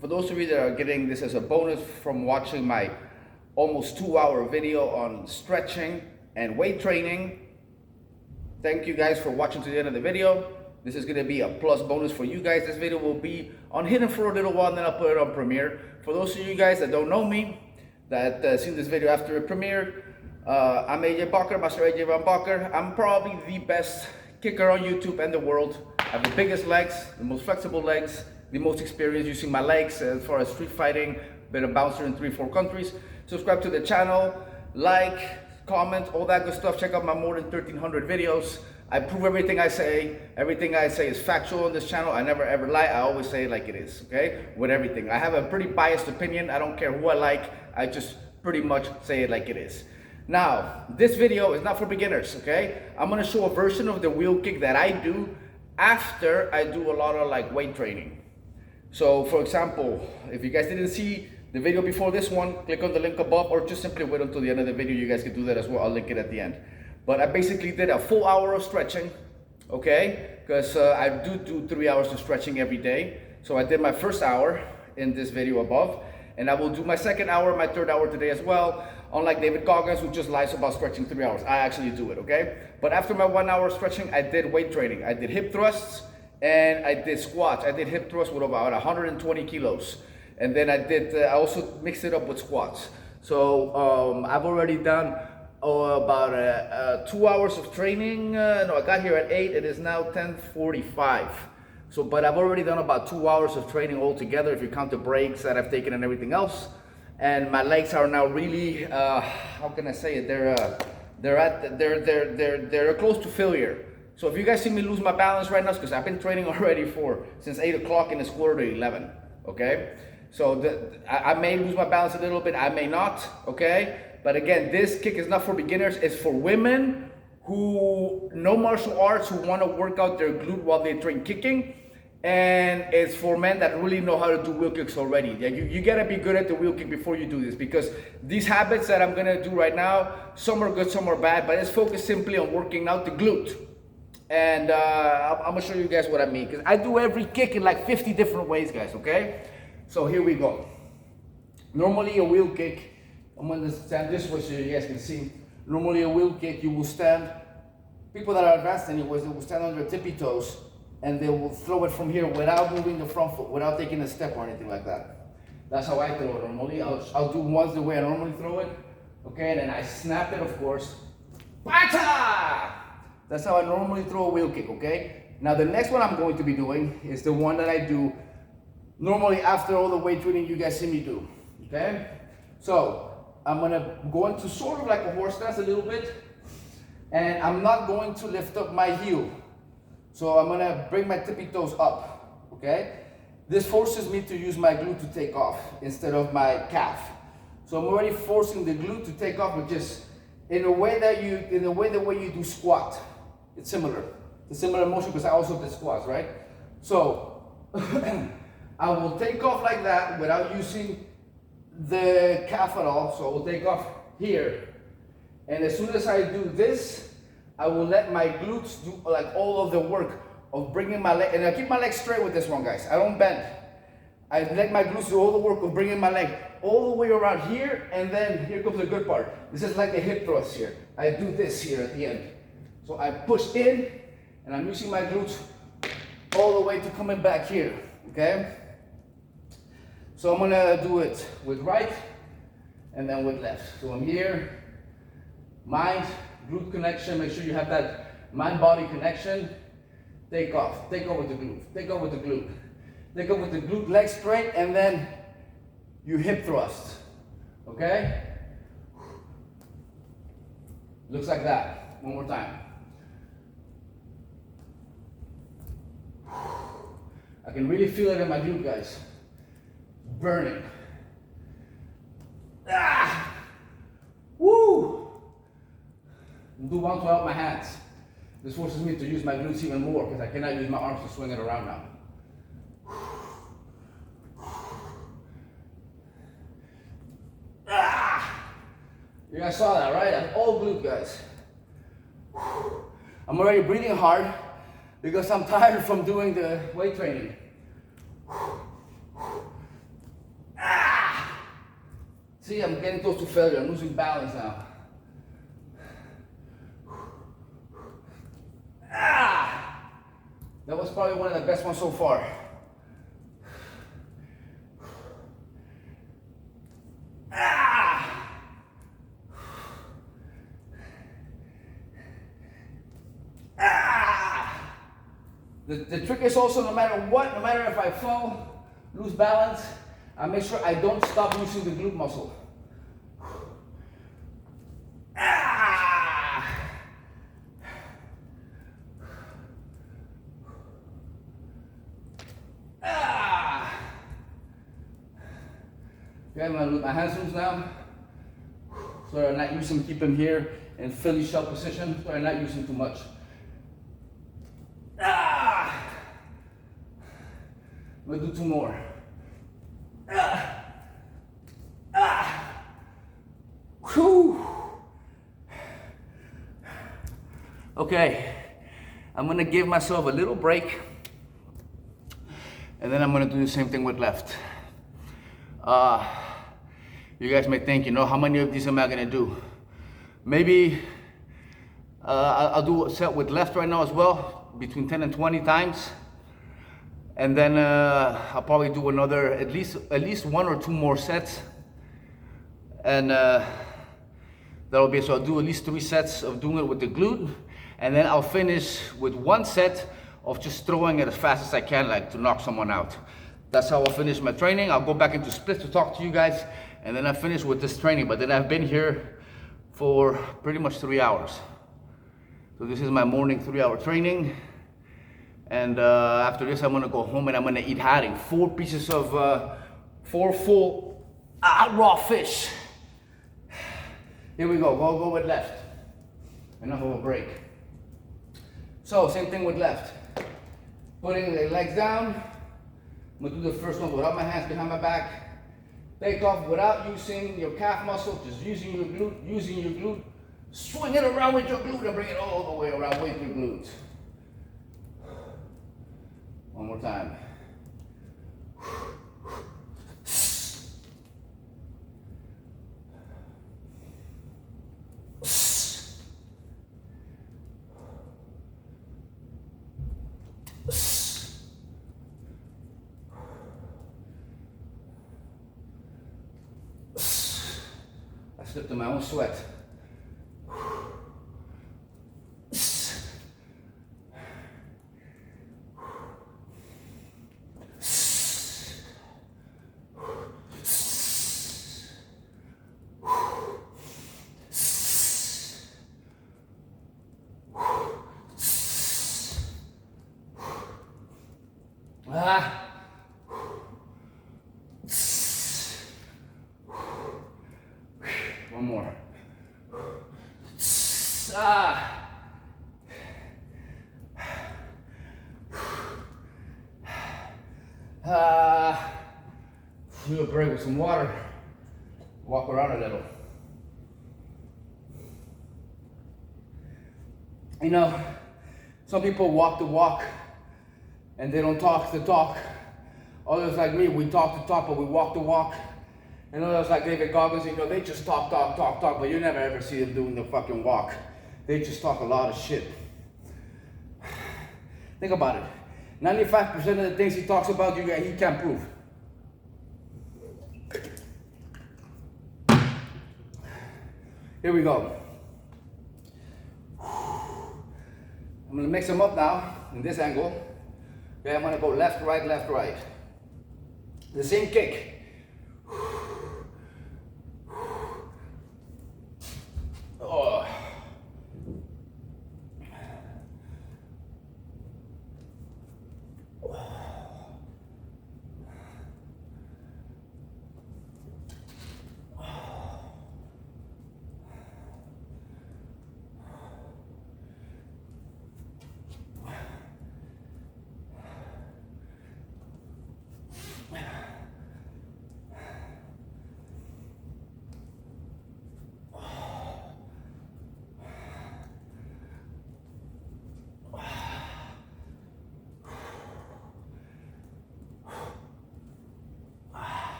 For those of you that are getting this as a bonus from watching my almost 2-hour video on stretching and weight training, thank you guys for watching to the end of the video. This is gonna be a plus bonus for you guys. This video will be on hidden for a little while, and then I'll put it on premiere. For those of you guys that don't know me, that seen this video after it premiered, I'm AJ Bakker, Master AJ Van Bakker. I'm probably the best kicker on YouTube and the world. I have the biggest legs, the most flexible legs, the most experience using my legs as far as street fighting. Been a bouncer in 3-4 countries. Subscribe to the channel, like, comment, all that good stuff. Check out my more than 1,300 videos. I prove everything I say. Everything I say is factual on this channel. I never ever lie. I always say it like it is, okay? With everything. I have a pretty biased opinion. I don't care who I like. I just pretty much say it like it is. Now, this video is not for beginners, okay? I'm gonna show a version of the wheel kick that I do after I do a lot of like weight training. So for example, if you guys didn't see the video before this one, click on the link above, or just simply wait until the end of the video. You guys can do that as well. I'll link it at the end. But I basically did a full hour of stretching, okay? Because I do 3 hours of stretching every day. So I did my first hour in this video above, and I will do my second hour, my third hour today as well. Unlike David Goggins, who just lies about stretching 3 hours. I actually do it, okay? But after my 1 hour stretching, I did weight training. I did hip thrusts and I did squats. I did hip thrusts with about 120 kilos. And then I also mixed it up with squats. So I've already done about 2 hours of training. No, I got here at 8. It is now 10:45. So, but I've already done about 2 hours of training altogether, if you count the breaks that I've taken and everything else. And my legs are now really, how can I say it? They're close to failure. So if you guys see me lose my balance right now, it's because I've been training already since 8 o'clock and it's 10:45, okay? So I may lose my balance a little bit, I may not, okay? But again, this kick is not for beginners. It's for women who know martial arts, who want to work out their glute while they train kicking. And it's for men that really know how to do wheel kicks already. Yeah, you gotta be good at the wheel kick before you do this, because these habits that I'm gonna do right now, some are good, some are bad, but it's focused simply on working out the glute. And I'm gonna show you guys what I mean, because I do every kick in like 50 different ways, guys, okay? So here we go. Normally a wheel kick, I'm gonna stand this way so you guys can see. Normally a wheel kick, you will stand, people that are advanced anyways, they will stand on their tippy toes and they will throw it from here without moving the front foot, without taking a step or anything like that. That's how I throw it normally. I'll do once the way I normally throw it, okay, and then I snap it, of course. Bata! That's how I normally throw a wheel kick, okay? Now the next one I'm going to be doing is the one that I do normally after all the weight training you guys see me do, okay? So I'm gonna go into sort of like a horse stance a little bit, and I'm not going to lift up my heel. So I'm gonna bring my tippy toes up, okay? This forces me to use my glute to take off instead of my calf. So I'm already forcing the glute to take off, but just in the way the way you do squat. It's similar. It's a similar motion because I also did squats, right? So I will take off like that without using the calf at all. So I will take off here. And as soon as I do this, I will let my glutes do like all of the work of bringing my leg, and I keep my leg straight with this one, guys. I don't bend. I let my glutes do all the work of bringing my leg all the way around here, and then here comes the good part. This is like a hip thrust here. I do this here at the end. So I push in, and I'm using my glutes all the way to coming back here, okay? So I'm gonna do it with right, and then with left. So I'm here, mind, glute connection, make sure you have that mind-body connection. Take off with the glute, take off with the glute. Take off with the glute, leg straight, and then you hip thrust, okay? Looks like that, one more time. I can really feel it in my glute, guys. Burning. Ah! Woo! Do one to help my hands. This forces me to use my glutes even more because I cannot use my arms to swing it around now. Ah! You guys saw that, right? That's all glute, guys. I'm already breathing hard because I'm tired from doing the weight training. See, I'm getting close to failure. I'm losing balance now. Ah! That was probably one of the best ones so far. Ah! Ah! The trick is also, no matter what, no matter if I fall, lose balance, I make sure I don't stop using the glute muscle. Ah! Ah! Okay, I'm gonna loop my hands loose now. So I'm not using, keep them here in Philly shell position, so I'm not using too much. Ah! I'm gonna do 2 more. Ah! Ah! Whew! Okay, I'm gonna give myself a little break, and then I'm gonna do the same thing with left. You guys may think, you know, how many of these am I gonna do? Maybe I'll do a set with left right now as well, between 10 and 20 times. And then I'll probably do another, at least 1 or 2 more sets. And that'll be, so I'll do at least 3 sets of doing it with the glute. And then I'll finish with 1 set of just throwing it as fast as I can, like to knock someone out. That's how I'll finish my training. I'll go back into splits to talk to you guys, and then I finish with this training. But then I've been here for pretty much 3 hours. So this is my morning 3-hour training. And after this, I'm gonna go home and I'm gonna eat herring. 4 pieces of, 4 full raw fish. Here we go, go with left. Enough of a break. So same thing with left. Putting the legs down. I'm gonna do the first one without my hands behind my back. Take off without using your calf muscle, just using your glute, Swing it around with your glute and bring it all the way around with your glute. One more time. I slipped in my own sweat. One more. Do a break with some water. Walk around a little. You know, some people walk the walk and they don't talk the talk. Others like me, we talk the talk, but we walk the walk. And others like David Goggins, you know, they just talk, but you never ever see them doing the fucking walk. They just talk a lot of shit. Think about it. 95% of the things he talks about, he can't prove. Here we go. I'm gonna mix them up now in this angle. Okay, I'm gonna go left, right, left, right. The same kick. Oh.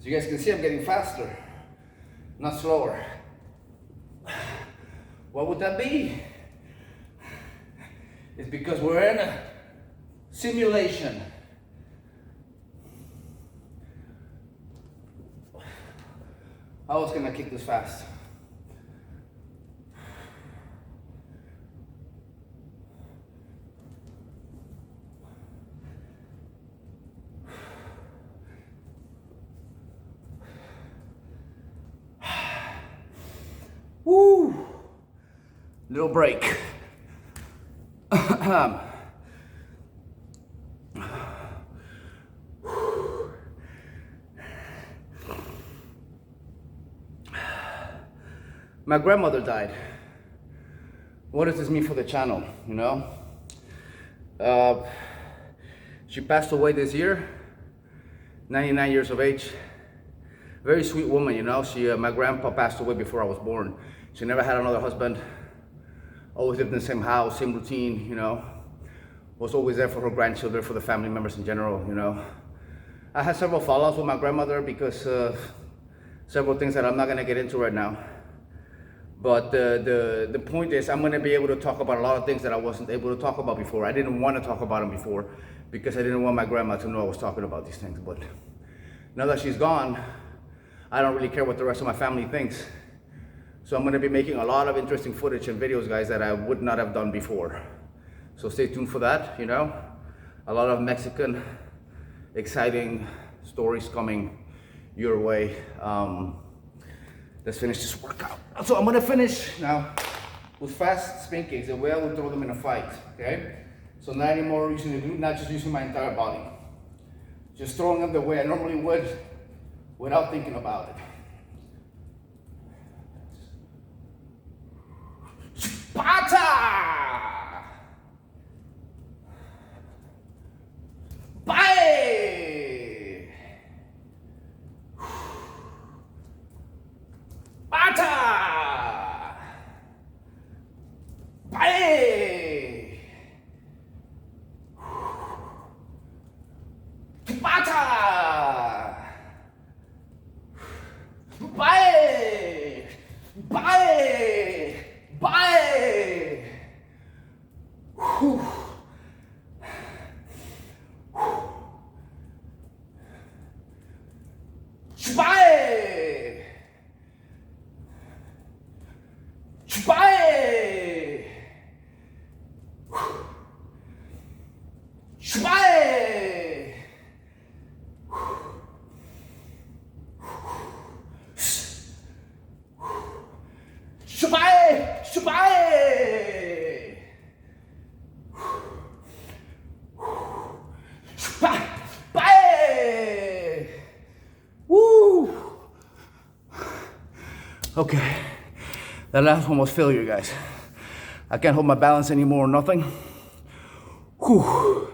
So you guys can see I'm getting faster, not slower. What would that be? It's because we're in a simulation. I was gonna kick this fast. Woo! Little break. My grandmother died. What does this mean for the channel, you know? She passed away this year, 99 years of age. Very sweet woman, you know? My grandpa passed away before I was born. She never had another husband. Always lived in the same house, same routine, you know? Was always there for her grandchildren, for the family members in general, you know? I had several fallouts with my grandmother because of several things that I'm not gonna get into right now. But the point is, I'm gonna be able to talk about a lot of things that I wasn't able to talk about before. I didn't want to talk about them before because I didn't want my grandma to know I was talking about these things. But now that she's gone, I don't really care what the rest of my family thinks. So I'm gonna be making a lot of interesting footage and videos, guys, that I would not have done before. So stay tuned for that, you know? A lot of Mexican, exciting stories coming your way. Let's finish this workout. So I'm gonna finish now with fast spin kicks, the way I would throw them in a fight, okay? So not anymore using the glute, not just using my entire body. Just throwing them the way I normally would without thinking about it. Pata! Bye! Pata! Bye! Pata! Bye! Bye! Bye! Whew. Bye! Bye! Bye! Bye! Bye! Woo! Okay, that last one was failure, guys. I can't hold my balance anymore, nothing. Whew.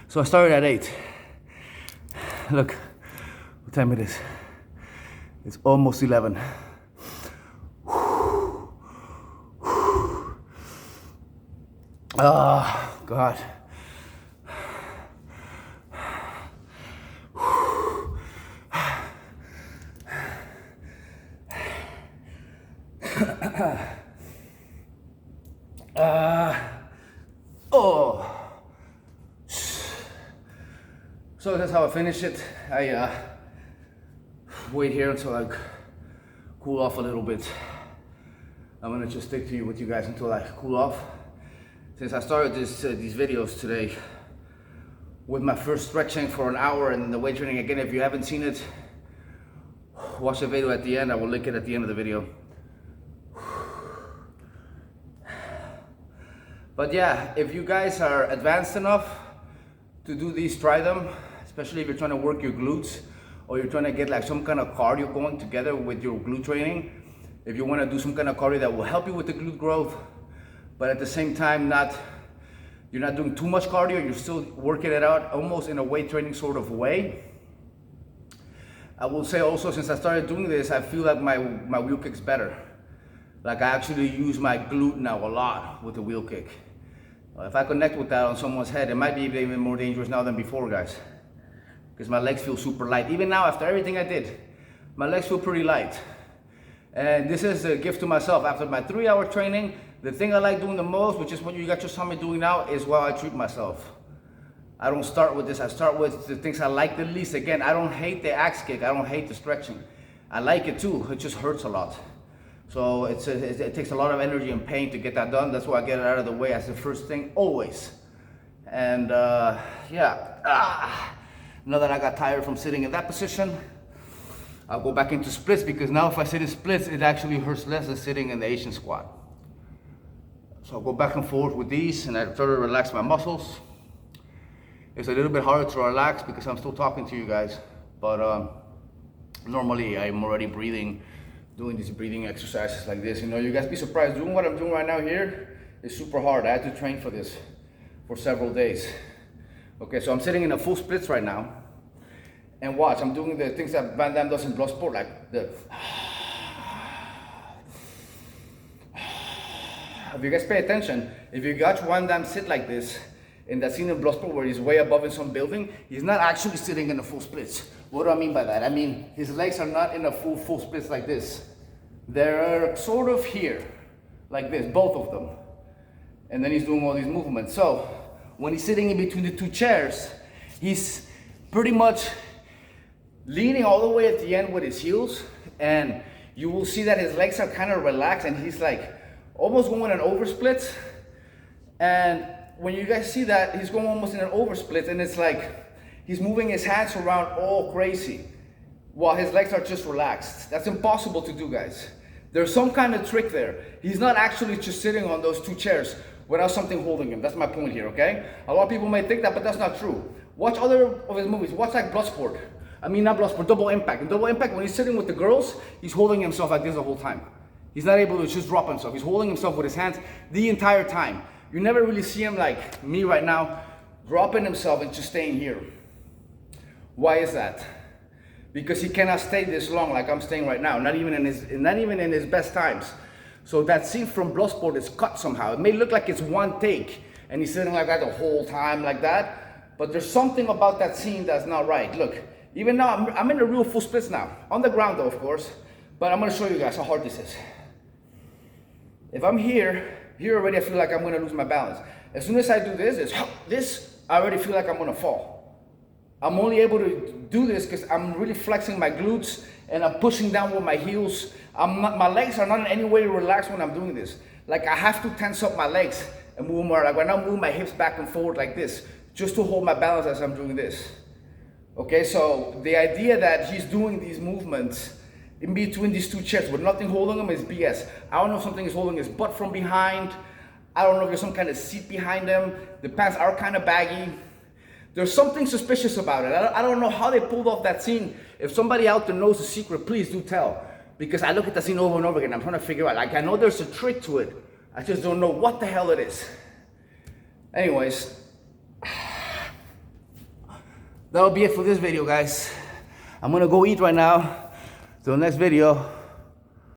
So I started at 8. Look, what time it is. It's almost 11. Oh, God. Oh. So that's how I finish it. I wait here until I cool off a little bit. I'm gonna just stick to with you guys until I cool off. Since I started these videos today with my first stretching for an hour and the weight training again, if you haven't seen it, watch the video at the end. I will link it at the end of the video. But yeah, if you guys are advanced enough to do these, try them, especially if you're trying to work your glutes or you're trying to get like some kind of cardio going together with your glute training. If you want to do some kind of cardio that will help you with the glute growth, but at the same time you're not doing too much cardio, you're still working it out almost in a weight training sort of way. I will say also, since I started doing this, I feel like my wheel kick's better. Like I actually use my glute now a lot with the wheel kick. If I connect with that on someone's head, it might be even more dangerous now than before, guys. because my legs feel super light. Even now, after everything I did, my legs feel pretty light. And this is a gift to myself. After my 3-hour training, the thing I like doing the most, which is what you got just saw me doing now, is while I treat myself. I don't start with this. I start with the things I like the least. Again, I don't hate the axe kick. I don't hate the stretching. I like it too. It just hurts a lot. So it takes a lot of energy and pain to get that done. That's why I get it out of the way as the first thing, always. And yeah, now that I got tired from sitting in that position, I'll go back into splits, because now if I sit in splits, it actually hurts less than sitting in the Asian squat. So I'll go back and forth with these, and I try to relax my muscles. It's a little bit harder to relax because I'm still talking to you guys, but normally I'm already breathing, doing these breathing exercises like this. You know, you guys be surprised, doing what I'm doing right now here is super hard. I had to train for this for several days. Okay, so I'm sitting in a full splits right now, and watch, I'm doing the things that Van Damme does in Bloodsport, like the if you guys pay attention, if you watch Van Damme sit like this in that scene in Bloodsport where he's way above in some building, he's not actually sitting in a full splits. What do I mean by that? I mean, his legs are not in a full splits like this. They're sort of here, like this, both of them. And then he's doing all these movements. So when he's sitting in between the two chairs, he's pretty much leaning all the way at the end with his heels, and you will see that his legs are kind of relaxed, and he's like almost going in an oversplit. And when you guys see that, he's going almost in an oversplit, and it's like he's moving his hands around all crazy while his legs are just relaxed. That's impossible to do, guys. There's some kind of trick there. He's not actually just sitting on those two chairs without something holding him. That's my point here, okay? A lot of people may think that, but that's not true. Watch other of his movies. Watch like Bloodsport. I mean, not Bloodsport, Double Impact. In Double Impact, when he's sitting with the girls, he's holding himself like this the whole time. He's not able to just drop himself. He's holding himself with his hands the entire time. You never really see him like me right now, dropping himself and just staying here. Why is that? Because he cannot stay this long like I'm staying right now, not even in his best times. So that scene from Bloodsport is cut somehow. It may look like it's one take and he's sitting like that the whole time like that, but there's something about that scene that's not right. Look, even now I'm in a real full splits now, on the ground though, of course, but I'm gonna show you guys how hard this is. If I'm here already I feel like I'm gonna lose my balance. As soon as I do this, I already feel like I'm gonna fall. I'm only able to do this because I'm really flexing my glutes and I'm pushing down with my heels. My legs are not in any way relaxed when I'm doing this. Like I have to tense up my legs and move more. Like when I'm moving my hips back and forward like this, just to hold my balance as I'm doing this. Okay, so the idea that he's doing these movements in between these two chairs with nothing holding him is BS. I don't know if something is holding his butt from behind. I don't know if there's some kind of seat behind him. The pants are kind of baggy. There's something suspicious about it. I don't know how they pulled off that scene. If somebody out there knows the secret, please do tell. Because I look at the scene over and over again. I'm trying to figure out. Like I know there's a trick to it. I just don't know what the hell it is. Anyways, that'll be it for this video, guys. I'm gonna go eat right now. Till the next video.